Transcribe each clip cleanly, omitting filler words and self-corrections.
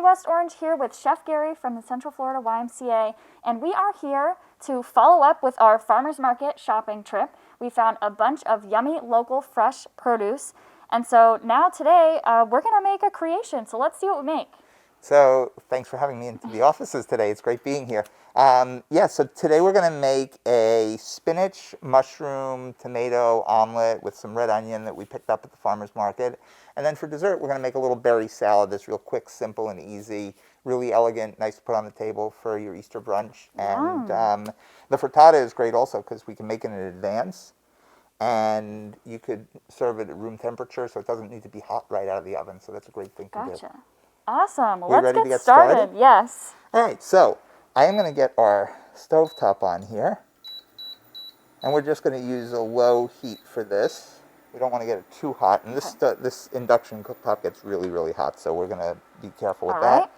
West Orange here with Chef Gary from the Central Florida YMCA, and we are here to follow up with our farmers market shopping trip. We found a bunch of yummy local fresh produce, and so now today we're going to make a creation, so let's see what we make. So thanks for having me into the offices today. It's great being here. So today we're going to make a spinach, mushroom, tomato omelet with some red onion that we picked up at the farmer's market. And then for dessert, we're going to make a little berry salad that's real quick, simple, and easy, really elegant, nice to put on the table for your Easter brunch. And the frittata is great also because we can make it in advance. And you could serve it at room temperature, so it doesn't need to be hot right out of the oven. So that's a great thing to do. Gotcha. Awesome. Well, Let's let's ready get to get started? Yes. All right, so I am going to get our stovetop on here. And we're just going to use a low heat for this. We don't want to get it too hot. And this induction cooktop gets really, really hot, so we're going to be careful with that. Right.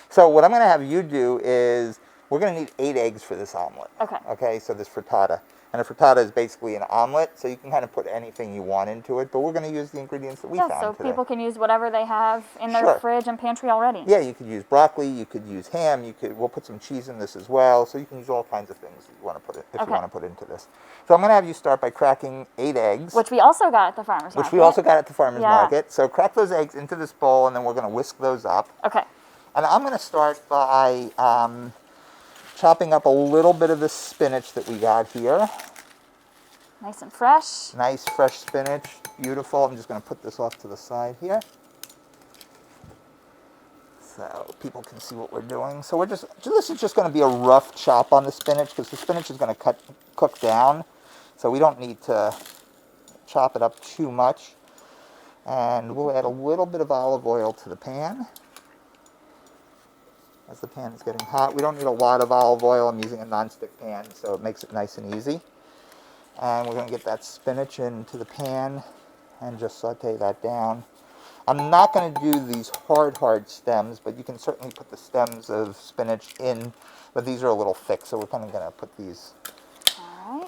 So what I'm going to have you do is we're going to need 8 eggs for this omelet. Okay. Okay, so this frittata. And a frittata is basically an omelet, so you can kind of put anything you want into it, but we're going to use the ingredients that we found so today. people can use whatever they have in their fridge and pantry already. Yeah, you could use broccoli, you could use ham, we'll put some cheese in this as well, so you can use all kinds of things that you want to put if you want to put into this. So I'm going to have you start by cracking 8 eggs. Which we also got at the farmer's market. So crack those eggs into this bowl, and then we're going to whisk those up. Okay. And I'm going to start by chopping up a little bit of the spinach that we got here. Nice and fresh. Nice fresh spinach, beautiful. I'm just going to put this off to the side here so people can see what we're doing. So this is just going to be a rough chop on the spinach because the spinach is going to cook down. So we don't need to chop it up too much. And we'll add a little bit of olive oil to the pan. As the pan is getting hot, we don't need a lot of olive oil. I'm using a nonstick pan, so it makes it nice and easy. And we're going to get that spinach into the pan and just saute that down. I'm not going to do these hard stems, but you can certainly put the stems of spinach in, but these are a little thick, so we're kind of going to put these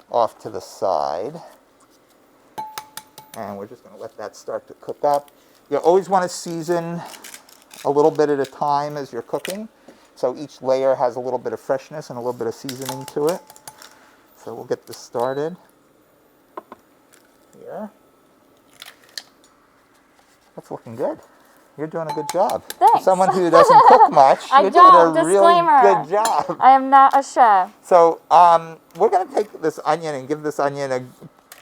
off to the side. And we're just going to let that start to cook up. You always want to season a little bit at a time as you're cooking, so each layer has a little bit of freshness and a little bit of seasoning to it. So we'll get this started. Here. That's looking good. You're doing a good job. Thanks. For someone who doesn't cook much, you're doing a really good job. I am not a chef. So we're going to take this onion and give this onion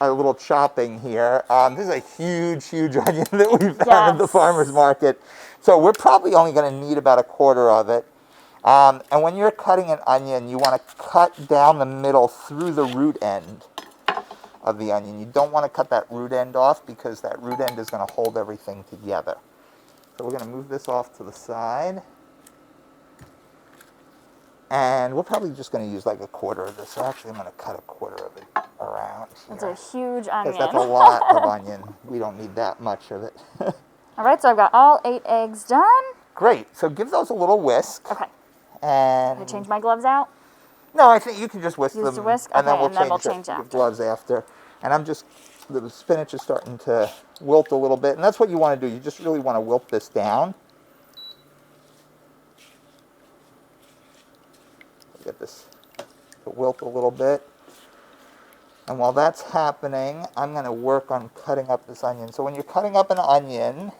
a little chopping here. This is a huge onion that we found at the farmer's market. So we're probably only going to need about 1/4 of it. And when you're cutting an onion, you want to cut down the middle through the root end of the onion. You don't want to cut that root end off because that root end is going to hold everything together. So we're going to move this off to the side. And we're probably just going to use like 1/4 of this. So actually I'm going to cut 1/4 of it around here. That's a huge onion. Because that's a lot of onion. We don't need that much of it. All right, so I've got all 8 eggs done. Great. So give those a little whisk. Okay. And can I change my gloves out? No, I think you can just whisk them. Whisk? And okay, then we'll change the gloves after. And the spinach is starting to wilt a little bit. And that's what you want to do. You just really want to wilt this down. Get this to wilt a little bit. And while that's happening, I'm going to work on cutting up this onion. So when you're cutting up an onion,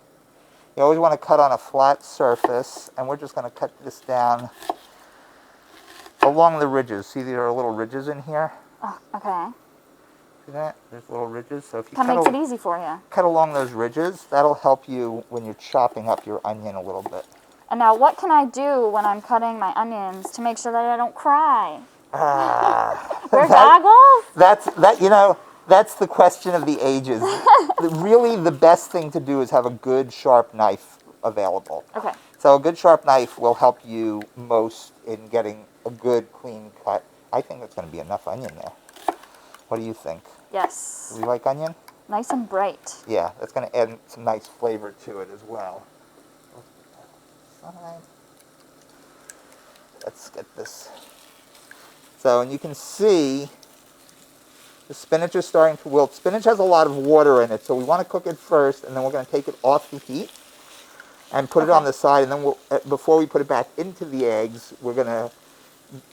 you always want to cut on a flat surface. And we're just going to cut this down along the ridges. See, there are little ridges in here. Oh, okay. See that? There's little ridges. So if you kind of makes it easy for you. Cut along those ridges. That'll help you when you're chopping up your onion a little bit. And now, what can I do when I'm cutting my onions to make sure that I don't cry? Wear goggles? That's the question of the ages. Really, the best thing to do is have a good sharp knife available. Okay. So a good sharp knife will help you most in getting a good clean cut. I think that's going to be enough onion there. What do you think? Yes. Do you like onion? Nice and bright. Yeah, that's going to add some nice flavor to it as well. Let's get this. So, and you can see the spinach is starting to wilt. Spinach has a lot of water in it, so we want to cook it first, and then we're going to take it off the heat. and put it on the side, and then we'll, before we put it back into the eggs, we're going to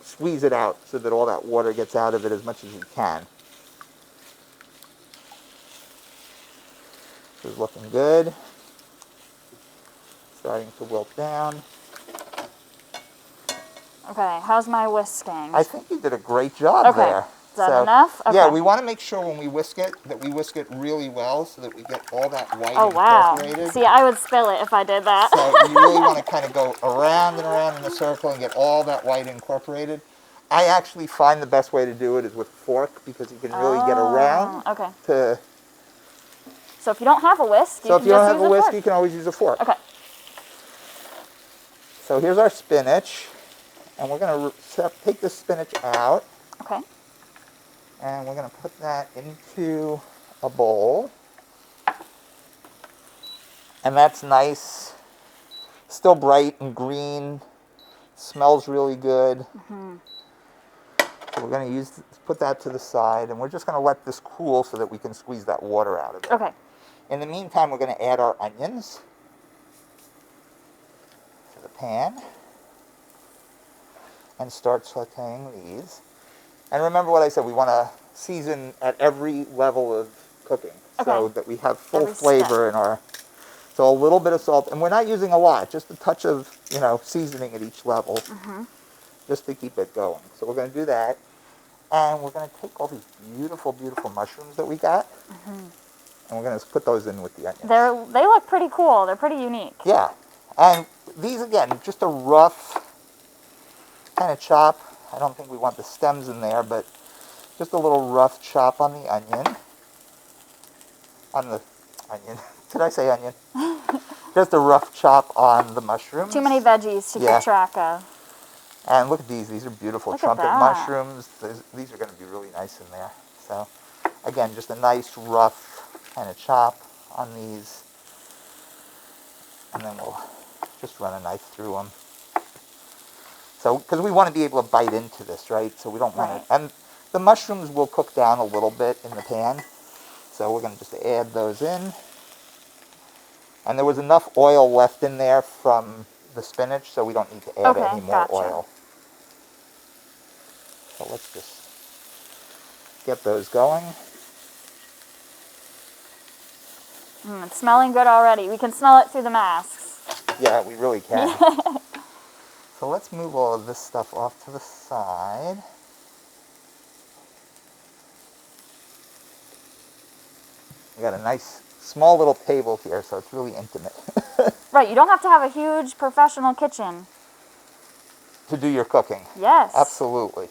squeeze it out so that all that water gets out of it as much as you can. This is looking good. Starting to wilt down. Okay, how's my whisking? I think you did a great job there. Is that enough? Okay. Yeah, we want to make sure when we whisk it that we whisk it really well so that we get all that white Oh, wow. incorporated. See, I would spill it if I did that. So you really want to kind of go around and around in a circle and get all that white incorporated. I actually find the best way to do it is with a fork because you can really get around. Okay. So if you don't have a whisk, if you don't have a whisk, you can always use a fork. Okay. So here's our spinach, and we're going to take the spinach out. Okay. And we're going to put that into a bowl. And that's nice, still bright and green, smells really good. Mm-hmm. So we're going to put that to the side, and we're just going to let this cool so that we can squeeze that water out of it. Okay. In the meantime, we're going to add our onions to the pan and start sauteing these. And remember what I said, we want to season at every level of cooking so that we have full flavor in our, so a little bit of salt, and we're not using a lot, just a touch of, seasoning at each level, just to keep it going. So we're going to do that, and we're going to take all these beautiful, beautiful mushrooms that we got, and we're going to put those in with the onions. They look pretty cool. They're pretty unique. Yeah, and these, again, just a rough kind of chop. I don't think we want the stems in there, but just a little rough chop on the onion. Did I say onion? Just a rough chop on the mushrooms. Too many veggies to keep track of. And look at these. These are beautiful trumpet mushrooms. These are going to be really nice in there. So, again, just a nice rough kind of chop on these. And then we'll just run a knife through them. So, because we want to be able to bite into this, right? So we don't want to, and the mushrooms will cook down a little bit in the pan. So we're going to just add those in. And there was enough oil left in there from the spinach, so we don't need to add any more oil. So let's just get those going. It's smelling good already. We can smell it through the masks. Yeah, we really can. So let's move all of this stuff off to the side. We got a nice small little table here, so it's really intimate. Right, you don't have to have a huge professional kitchen to do your cooking. Yes. Absolutely.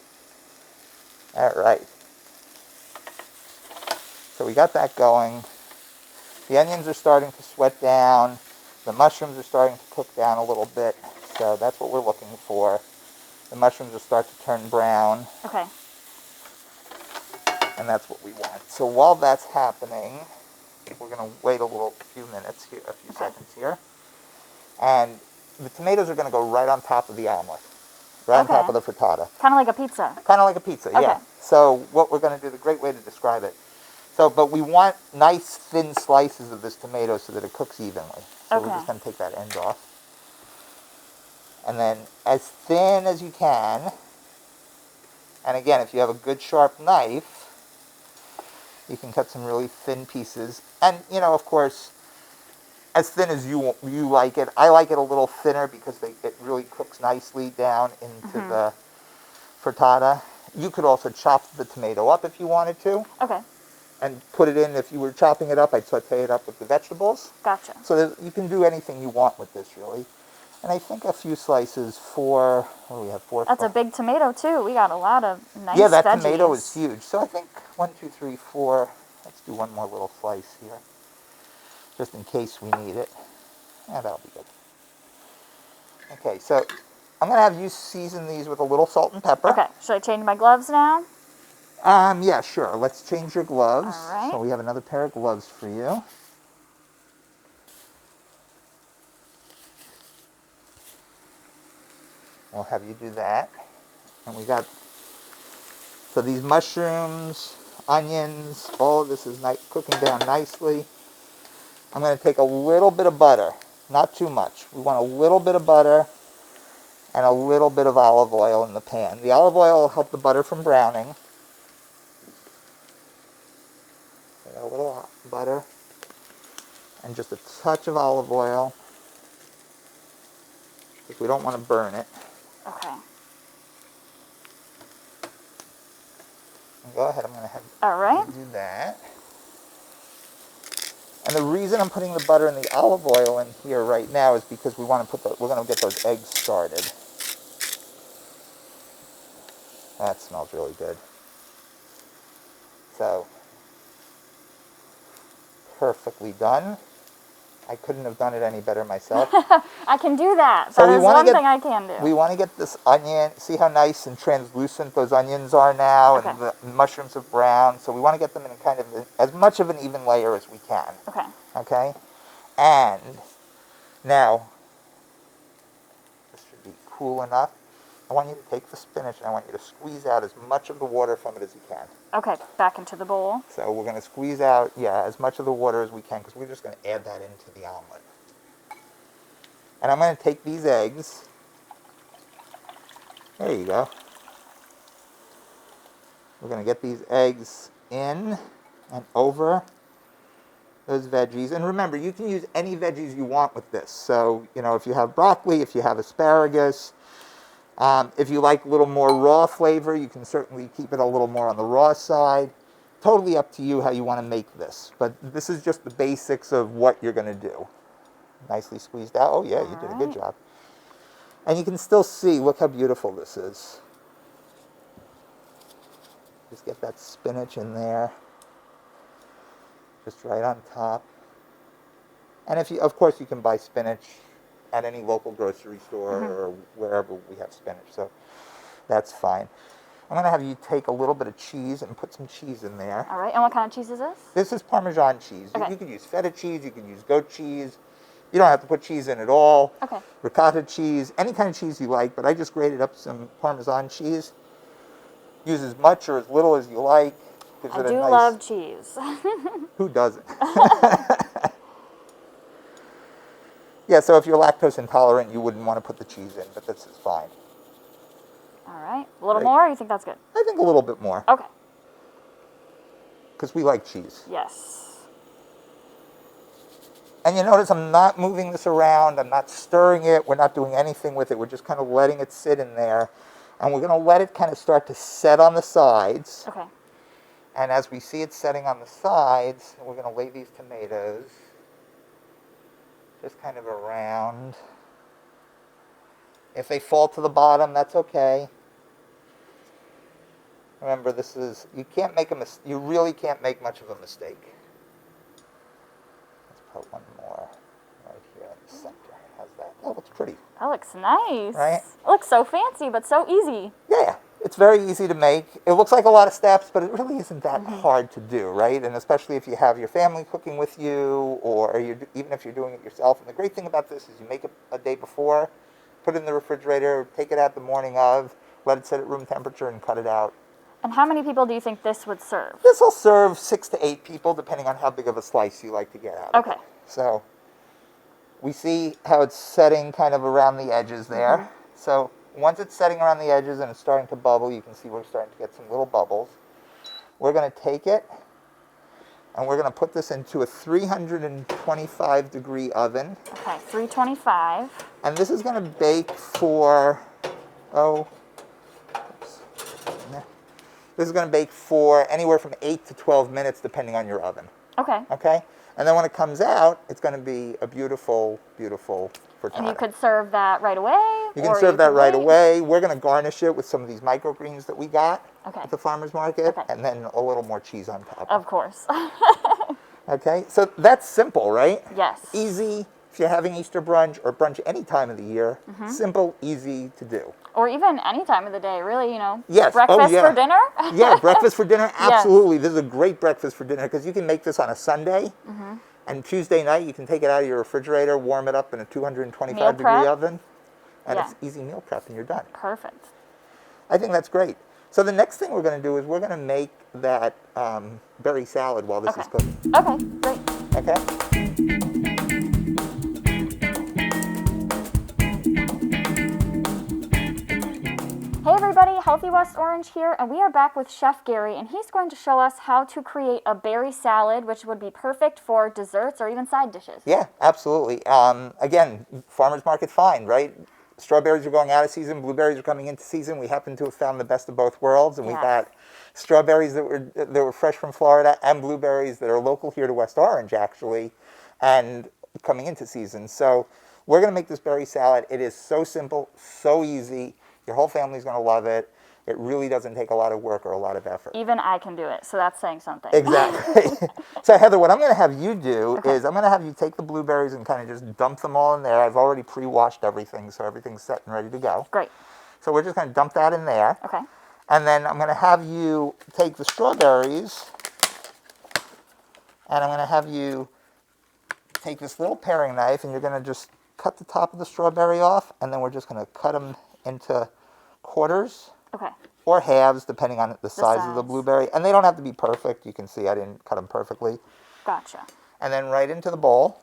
All right. So we got that going. The onions are starting to sweat down. The mushrooms are starting to cook down a little bit. So that's what we're looking for. The mushrooms will start to turn brown. Okay. And that's what we want. So while that's happening, we're going to wait a few minutes here, a few seconds here. And the tomatoes are going to go right on top of the omelet. Right on top of the frittata. Kind of like a pizza. Kind of like a pizza, yeah. So what we're going to do, the great way to describe it. So, but we want nice thin slices of this tomato so that it cooks evenly. So we're just going to take that end off. And then as thin as you can, and again, if you have a good sharp knife, you can cut some really thin pieces. And, of course, as thin as you like it. I like it a little thinner because it really cooks nicely down into the frittata. You could also chop the tomato up if you wanted to. Okay. And put it in, if you were chopping it up, I'd saute it up with the vegetables. Gotcha. So you can do anything you want with this, really. And I think a few slices for, we have 4. That's a big tomato, too. We got a lot of nice Yeah, that veggies. tomato is huge. So I think 1, 2, 3, 4. Let's do one more little slice here, just in case we need it. Yeah, that'll be good. Okay, so I'm going to have you season these with a little salt and pepper. Okay, should I change my gloves now? Yeah, sure. Let's change your gloves. All right. So we have another pair of gloves for you. We'll have you do that. And we got, so these mushrooms, onions, all of this is cooking down nicely. I'm going to take a little bit of butter. not too much. We want a little bit of butter and a little bit of olive oil in the pan. The olive oil will help the butter from browning. A little butter and just a touch of olive oil, because we don't want to burn it. Okay. Go ahead, I'm going to have All right. you do that. And the reason I'm putting the butter and the olive oil in here right now is because we're going to get those eggs started. That smells really good. So, perfectly done. I couldn't have done it any better myself. I can do that. So That is one thing I can do. We want to get this onion. See how nice and translucent those onions are now, Okay. and the mushrooms have browned. So we want to get them in kind of as much of an even layer as we can. Okay. Okay? And now, this should be cool enough. I want you to take the spinach and I want you to squeeze out as much of the water from it as you can. Okay, back into the bowl. So we're going to squeeze out, as much of the water as we can, because we're just going to add that into the omelet. And I'm going to take these eggs. There you go. We're going to get these eggs in and over those veggies. And remember, you can use any veggies you want with this. So, if you have broccoli, if you have asparagus, if you like a little more raw flavor, you can certainly keep it a little more on the raw side. Totally up to you how you want to make this. But this is just the basics of what you're going to do. Nicely squeezed out. Oh, yeah, you did a good job. And you can still see, look how beautiful this is. Just get that spinach in there. Just right on top. And of course, you can buy spinach at any local grocery store or wherever we have spinach, so that's fine. I'm going to have you take a little bit of cheese and put some cheese in there. All right, and what kind of cheese is this? This is Parmesan cheese. Okay. You can use feta cheese, you can use goat cheese. You don't have to put cheese in at all. Okay. Ricotta cheese, any kind of cheese you like, but I just grated up some Parmesan cheese. Use as much or as little as you like. Gives I it a do nice... love cheese. Who doesn't? Yeah, so if you're lactose intolerant, you wouldn't want to put the cheese in, but this is fine. All right, a little more, or you think that's good? I think a little bit more. Okay. Because we like cheese. Yes. And you notice I'm not moving this around, I'm not stirring it, we're not doing anything with it, we're just kind of letting it sit in there. And we're going to let it kind of start to set on the sides. Okay. And as we see it setting on the sides, we're going to lay these tomatoes just kind of around. If they fall to the bottom, that's okay. Remember, you can't make you really can't make much of a mistake. Let's put one more right here in the center. How's that? That looks pretty. That looks nice. Right? It looks so fancy, but so easy. Yeah, it's very easy to make. It looks like a lot of steps, but it really isn't that hard to do, right? And especially if you have your family cooking with you, or even if you're doing it yourself. And the great thing about this is you make it a day before, put it in the refrigerator, take it out the morning of, let it sit at room temperature, and cut it out. And how many people do you think this would serve? This will serve 6 to 8 people, depending on how big of a slice you like to get out of it. Okay. So we see how it's setting kind of around the edges there. So once it's setting around the edges and it's starting to bubble, you can see we're starting to get some little bubbles. We're going to take it and we're going to put this into a 325 degree oven. Okay, 325. And this is going to bake for, this is going to bake for anywhere from 8 to 12 minutes, depending on your oven. Okay. Okay? And then when it comes out, it's going to be a beautiful, beautiful frittata. And you could serve that right away? You can serve that right away. We're going to garnish it with some of these microgreens that we got at the farmer's market, and then a little more cheese on top. Of course. Okay? So that's simple, right? Yes. Easy. If you're having Easter brunch or brunch any time of the year, simple, easy to do. Or even any time of the day, really, Yes. breakfast for dinner? Yeah, breakfast for dinner, absolutely. This is a great breakfast for dinner because you can make this on a Sunday, and Tuesday night you can take it out of your refrigerator, warm it up in a 225 degree oven, and it's easy meal prep and you're done. Perfect. I think that's great. So the next thing we're going to do is we're going to make that berry salad while this is cooking. Okay, great. Okay? everybody, Healthy West Orange here, and we are back with Chef Gary, and he's going to show us how to create a berry salad, which would be perfect for desserts or even side dishes. Yeah, absolutely. Again, farmer's market find, right? Strawberries are going out of season, blueberries are coming into season. We happen to have found the best of both worlds, and we got strawberries that were fresh from Florida and blueberries that are local here to West Orange, actually, and coming into season. So we're going to make this berry salad. It is so simple, so easy. Your whole family's going to love it. It really doesn't take a lot of work or a lot of effort. Even I can do it, so that's saying something. Exactly. So Heather, what I'm going to have you do is I'm going to have you take the blueberries and kind of just dump them all in there. I've already pre-washed everything, so everything's set and ready to go. Great. So we're just going to dump that in there. Okay. And then I'm going to have you take the strawberries, and I'm going to have you take this little paring knife, and you're going to just cut the top of the strawberry off, and then we're just going to cut them into quarters. Okay. Or halves, depending on the size of the blueberry. And they don't have to be perfect. You can see I didn't cut them perfectly. Gotcha. And then right into the bowl.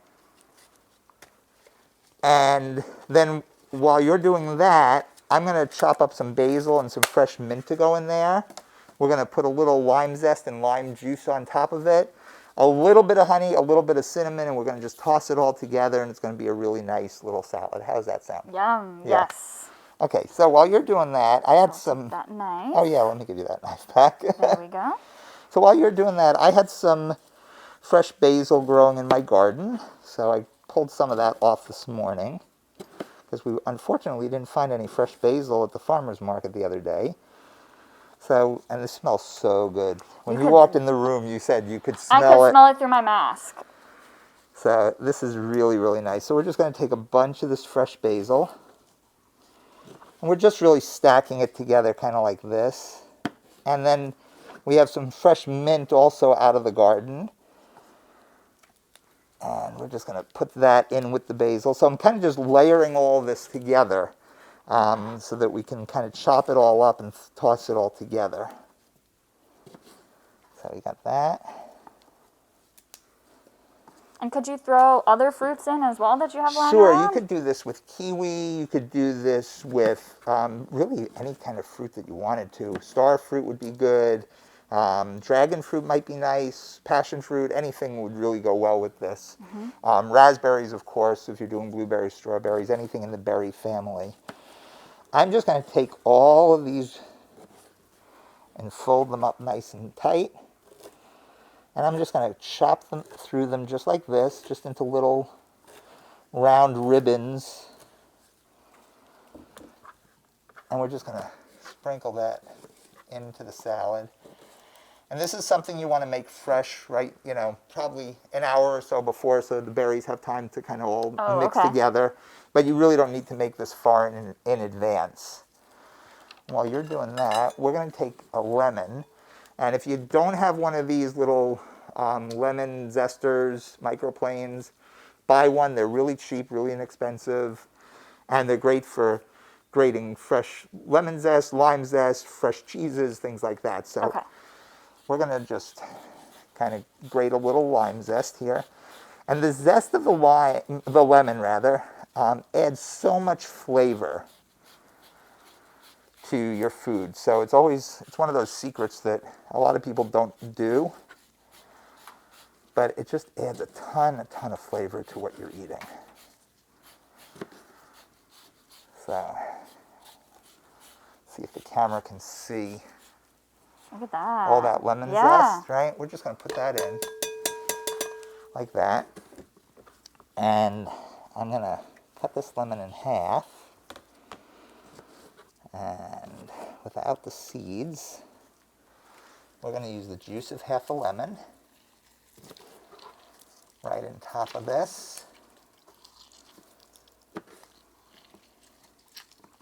And then while you're doing that, I'm going to chop up some basil and some fresh mint to go in there. We're going to put a little lime zest and lime juice on top of it. A little bit of honey, a little bit of cinnamon, and we're going to just toss it all together, and it's going to be a really nice little salad. How does that sound? Yum. Yeah. Yes. Okay, so while you're doing that, I had some... That knife. Oh, yeah, let me give you that knife back. There we go. So while you're doing that, I had some fresh basil growing in my garden. So I pulled some of that off this morning because we unfortunately didn't find any fresh basil at the farmer's market the other day. So, and it smells so good. When you walked in the room, you said you could smell it. I could smell it through my mask. So this is really, really nice. So we're just going to take a bunch of this fresh basil. And we're just really stacking it together kind of like this. And then we have some fresh mint also out of the garden. And we're just going to put that in with the basil. So I'm kind of just layering all this together so that we can kind of chop it all up and toss it all together. So we got that. And could you throw other fruits in as well that you have lying Sure, around? you could do this with kiwi. You could do this with really any kind of fruit that you wanted to. Star fruit would be good. Dragon fruit might be nice. Passion fruit, anything would really go well with this. Raspberries, of course, if you're doing blueberries, strawberries, anything in the berry family. I'm just going to take all of these and fold them up nice and tight. And I'm just going to chop them through them just like this, just into little round ribbons. And we're just going to sprinkle that into the salad. And this is something you want to make fresh, right, you know, probably an hour or so before so the berries have time to kind of all mix together. But you really don't need to make this far in advance. While you're doing that, we're going to take a lemon. And if you don't have one of these little lemon zesters, microplanes, buy one. They're really cheap, really inexpensive, and they're great for grating fresh lemon zest, lime zest, fresh cheeses, things like that. So we're going to just kind of grate a little lime zest here. And the zest of the lemon rather, adds so much flavor to your food. So it's one of those secrets that a lot of people don't do, but it just adds a ton of flavor to what you're eating. So, see if the camera can see. Look at that. All that lemon zest, right? We're just going to put that in like that. And I'm going to cut this lemon in half. And without the seeds, we're going to use the juice of half a lemon right on top of this.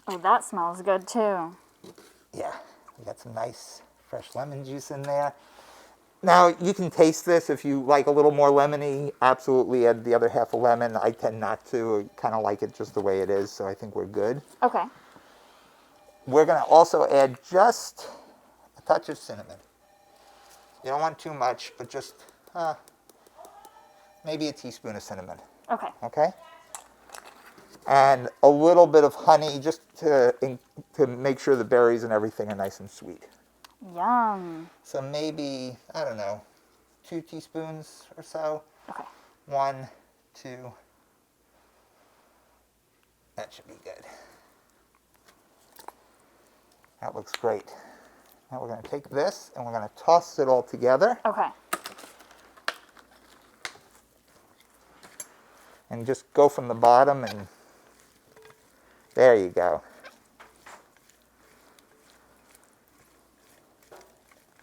Oh, that smells good too. Yeah, we got some nice fresh lemon juice in there. Now, you can taste this if you like a little more lemony. Absolutely add the other half a lemon. I tend not to. I kind of like it just the way it is, so I think we're good. Okay. We're going to also add just a touch of cinnamon. You don't want too much, but just maybe a teaspoon of cinnamon. Okay. Okay? and a little bit of honey just to make sure the berries and everything are nice and sweet. Yum. So maybe, I don't know, 2 teaspoons or so. Okay. 1, 2. That should be good. That looks great. Now we're going to take this and we're going to toss it all together. Okay. And just go from the bottom and there you go.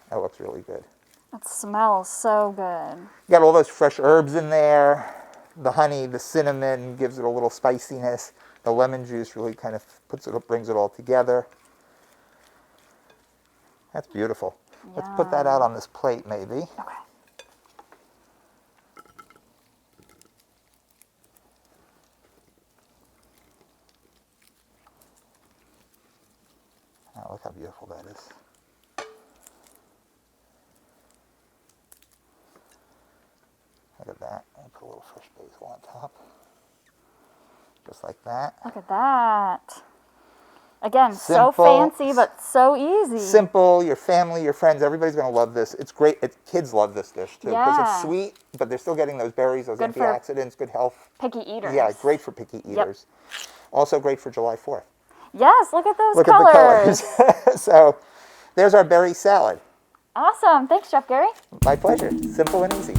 That looks really good. It smells so good. You got all those fresh herbs in there. The honey, the cinnamon gives it a little spiciness. The lemon juice really kind of brings it all together. That's beautiful. Yum. Let's put that out on this plate maybe. Okay. Oh, look how beautiful that is. Look at that. And put a little fresh basil on top. Just like that. Look at that. Again, Simple. so fancy, but so easy. Simple. Your family, your friends, everybody's going to love this. It's great. Kids love this dish too because Yeah. it's sweet, but they're still getting those berries, those Good for antioxidants, good health. Picky eaters. Yeah, great for picky eaters. Also great for July 4th. Yes, look at those Look colors. at the colors. So there's our berry salad. Awesome. Thanks, Chef Gary. My pleasure. Simple and easy.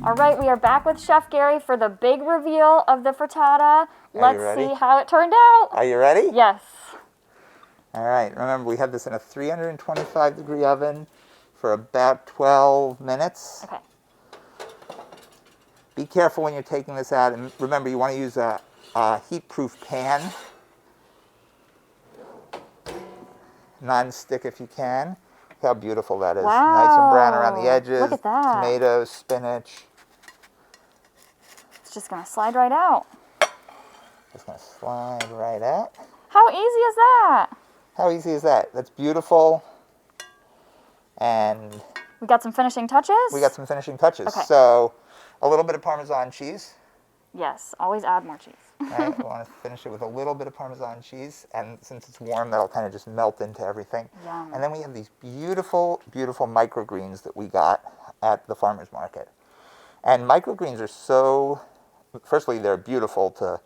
All right, we are back with Chef Gary for the big reveal of the frittata. Let's ready? see how it turned out. Are you ready? Yes. All right. Remember, we had this in a 325-degree oven for about 12 minutes. Okay. Be careful when you're taking this out. And remember, you want to use a heat-proof pan. Non-stick if you can. Look how beautiful that is. Wow. Nice and brown around the edges. Look at that. Tomatoes, spinach. It's just going to slide right out. Just going to slide right out. How easy is that? How easy is that? That's beautiful. And We got some finishing touches? we got some finishing touches. Okay. So a little bit of Parmesan cheese. Yes, always add more cheese. Right? We want to finish it with a little bit of Parmesan cheese. And since it's warm, that'll kind of just melt into everything. Yum. And then we have these beautiful, beautiful microgreens that we got at the farmer's market. And microgreens are so, firstly, they're beautiful to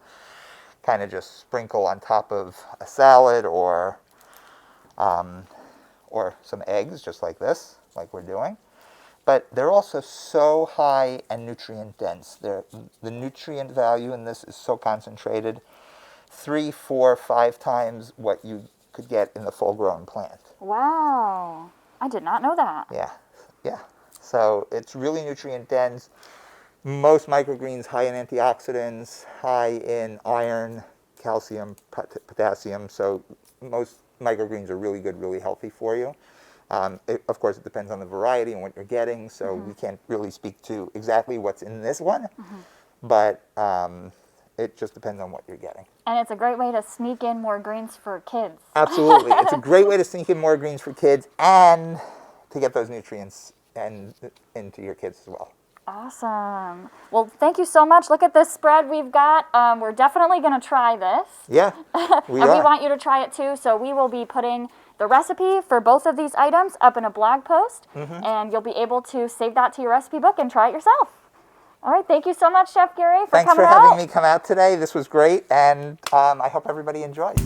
kind of just sprinkle on top of a salad or some eggs, just like this, like we're doing. But they're also so high and nutrient dense. The nutrient value in this is so concentrated, 3, 4, 5 times what you could get in the full-grown plant. Wow. I did not know that. Yeah, yeah. So it's really nutrient dense. Most microgreens high in antioxidants, high in iron, calcium, potassium. So most microgreens are really good, really healthy for you. Of course, it depends on the variety and what you're getting. So we can't really speak to exactly what's in this one, but it just depends on what you're getting. And it's a great way to sneak in more greens for kids. Absolutely. It's a great way to sneak in more greens for kids and to get those nutrients into your kids as well. Awesome. Well, thank you so much. Look at this spread we've got. We're definitely going to try this. Yeah, we And are. we want you to try it too. So we will be putting the recipe for both of these items up in a blog post. And you'll be able to save that to your recipe book and try it yourself. All right. Thank you so much, Chef Gary, for Thanks coming for out. having me come out today. This was great, and I hope everybody enjoys.